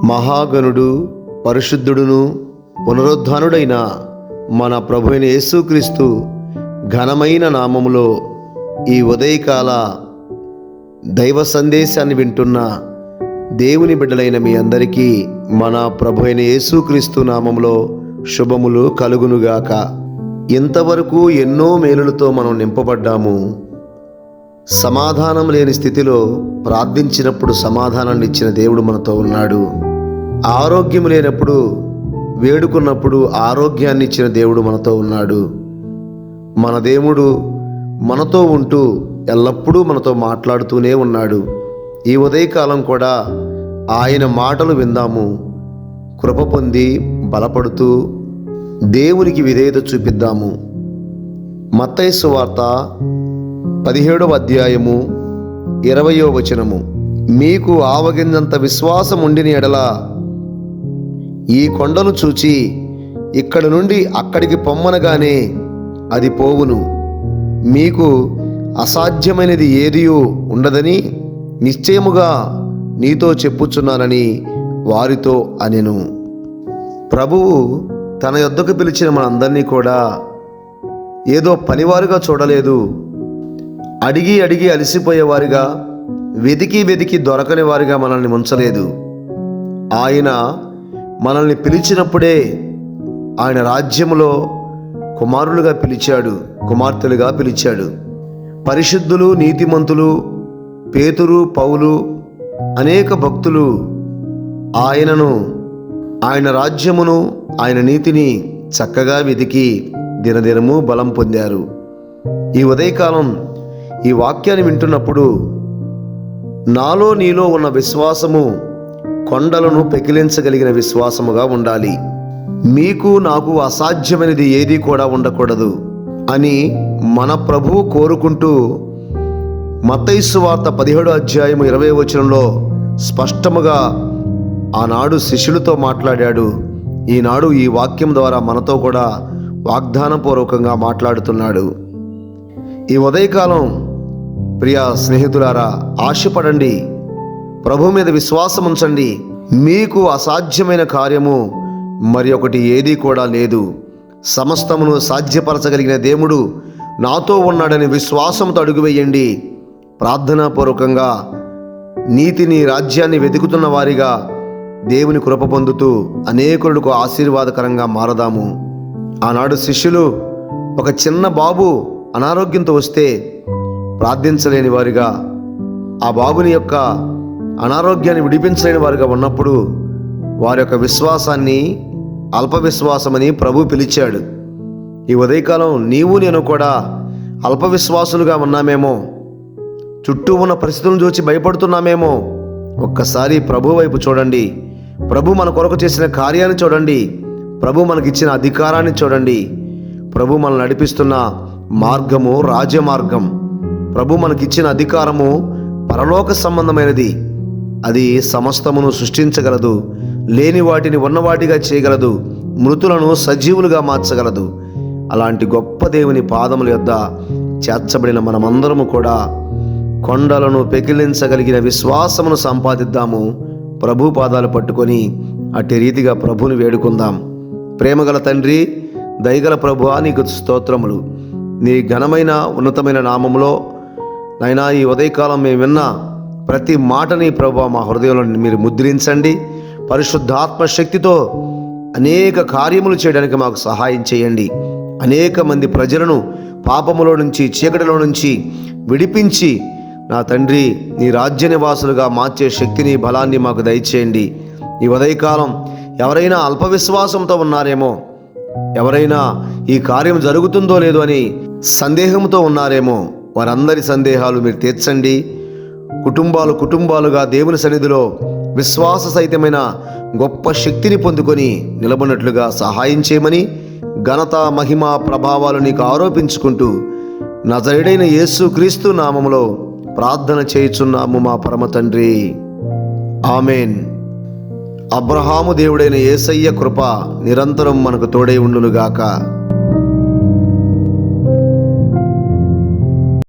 మహాగణుడు, పరిశుద్ధుడును, పునరుద్ధానుడైన మన ప్రభువైన యేసుక్రీస్తు ఘనమైన నామములో ఈ ఉదయకాల దైవ సందేశాన్ని వింటున్న దేవుని బిడ్డలైన మీ అందరికీ మన ప్రభువైన యేసుక్రీస్తు నామములో శుభములు కలుగునుగాక. ఇంతవరకు ఎన్నో మేలులతో మనం నింపబడ్డాము. సమాధానం లేని స్థితిలో ప్రార్థించినప్పుడు సమాధానాన్ని ఇచ్చిన దేవుడు మనతో ఉన్నాడు. ఆరోగ్యం లేనప్పుడు వేడుకున్నప్పుడు ఆరోగ్యాన్ని ఇచ్చిన దేవుడు మనతో ఉన్నాడు. మన దేవుడు మనతో ఉంటూ ఎల్లప్పుడూ మనతో మాట్లాడుతూనే ఉన్నాడు. ఈ ఉదయకాలం కూడా ఆయన మాటలు విందాము. కృప పొంది బలపడుతూ దేవునికి విధేయత చూపిద్దాము. మత్తయి సువార్త 17వ అధ్యాయము 20వ వచనము. మీకు ఆవగింజంత విశ్వాసం ఉండిన ఎడల ఈ కొండను చూచి ఇక్కడి నుండి అక్కడికి పొమ్మనగానే అది పోవును. మీకు అసాధ్యమైనది ఏదియూ ఉండదని నిశ్చయముగా నీతో చెప్పుచున్నానని వారితో అనెను. ప్రభువు తన యొద్దకు పిలిచిన మనందరినీ కూడా ఏదో పనివారుగా చూడలేదు. అడిగి అడిగి అలసిపోయేవారిగా, వెతికి వెతికి దొరకని వారిగా మనల్ని ఉంచలేదు. ఆయన మనల్ని పిలిచినప్పుడే ఆయన రాజ్యములో కుమారులుగా పిలిచాడు, కుమార్తెలుగా పిలిచాడు. పరిశుద్ధులు, నీతిమంతులు, పేతురు, పౌలు, అనేక భక్తులు ఆయనను, ఆయన రాజ్యమును, ఆయన నీతిని చక్కగా వెతికి దినదినము బలం పొందారు. ఈ ఉదయకాలం ఈ వాక్యాన్ని వింటున్నప్పుడు నాలో నీలో ఉన్న విశ్వాసము కొండలను పెకిలించగలిగిన విశ్వాసముగా ఉండాలి. మీకు నాకు అసాధ్యమైనది ఏది కూడా ఉండకూడదు అని మన ప్రభువు కోరుకుంటూ మత్తయి సువార్త 17వ అధ్యాయము 20వ వచనంలో స్పష్టముగా ఆనాడు శిష్యులతో మాట్లాడాడు. ఈనాడు ఈ వాక్యం ద్వారా మనతో కూడా వాగ్దానపూర్వకంగా మాట్లాడుతున్నాడు. ఈ ఉదయకాలం ప్రియ స్నేహితులారా, ఆశపడండి, ప్రభు మీద విశ్వాసం ఉంచండి. మీకు అసాధ్యమైన కార్యము మరి ఒకటి ఏదీ కూడా లేదు. సమస్తమును సాధ్యపరచగలిగిన దేవుడు నాతో ఉన్నాడని విశ్వాసంతో అడుగు వేయండి. ప్రార్థనాపూర్వకంగా నీతిని, రాజ్యాన్ని వెతుకుతున్న వారిగా దేవుని కృప పొందుతూ అనేకులకు ఆశీర్వాదకరంగా మారదాము. ఆనాడు శిష్యులు ఒక చిన్న బాబు అనారోగ్యంతో వస్తే ప్రార్థించలేని వారిగా, ఆ బాబుని యొక్క అనారోగ్యాన్ని విడిపించలేని వారిగా ఉన్నప్పుడు వారి యొక్క విశ్వాసాన్ని అల్ప విశ్వాసమని ప్రభు పిలిచాడు. ఈ ఉదయకాలం నీవు నేను కూడా అల్ప విశ్వాసులుగా ఉన్నామేమో, చుట్టూ ఉన్న పరిస్థితులను చూసి భయపడుతున్నామేమో. ఒక్కసారి ప్రభు వైపు చూడండి. ప్రభు మన కొరకు చేసిన కార్యాన్ని చూడండి. ప్రభు మనకిచ్చిన అధికారాన్ని చూడండి. ప్రభు మనల్ని నడిపిస్తున్న మార్గము రాజమార్గం. ప్రభు మనకిచ్చిన అధికారము పరలోక సంబంధమైనది. అది సమస్తమును సృష్టించగలదు, లేని వాటిని ఉన్నవాటిగా చేయగలదు, మృతులను సజీవులుగా మార్చగలదు. అలాంటి గొప్ప దేవుని పాదముల యొద్ద చేర్చబడిన మనమందరము కూడా కొండలను పెకిలించగలిగిన విశ్వాసమును సంపాదిద్దాము. ప్రభు పాదాలు పట్టుకొని అట్టి రీతిగా ప్రభుని వేడుకుందాం. ప్రేమగల తండ్రి, దయగల ప్రభువా, నీకు స్తోత్రములు. నీ ఘనమైన ఉన్నతమైన నామములో నైనా ఈ ఉదయకాలం మేము విన్న ప్రతి మాటని ప్రభువా మా హృదయంలో మీరు ముద్రించండి. పరిశుద్ధాత్మ శక్తితో అనేక కార్యములు చేయడానికి మాకు సహాయం చేయండి. అనేక మంది ప్రజలను పాపములో నుంచి, చీకటిలో నుంచి విడిపించి నా తండ్రి నీ రాజ్య నివాసులుగా మార్చే శక్తిని, బలాన్ని మాకు దయచేయండి. ఈ ఉదయకాలం ఎవరైనా అల్ప విశ్వాసంతో ఉన్నారేమో, ఎవరైనా ఈ కార్యం జరుగుతుందో లేదో అని సందేహంతో ఉన్నారేమో, వారందరి సందేహాలు మీరు తీర్చండి. కుటుంబాలుగా దేవుని సన్నిధిలో విశ్వాస సహితమైన గొప్ప శక్తిని పొందుకొని నిలబడినట్లుగా సహాయం చేయమని ఘనత, మహిమ, ప్రభావాలు నీకు ఆరోపించుకుంటూ నజరేయుడైన యేసుక్రీస్తు నామములో ప్రార్థన చేయుచున్నాము మా పరమ తండ్రి, ఆమెన్. అబ్రహాము దేవుడైన యేసయ్య కృప నిరంతరం మనకు తోడై ఉండునుగాక.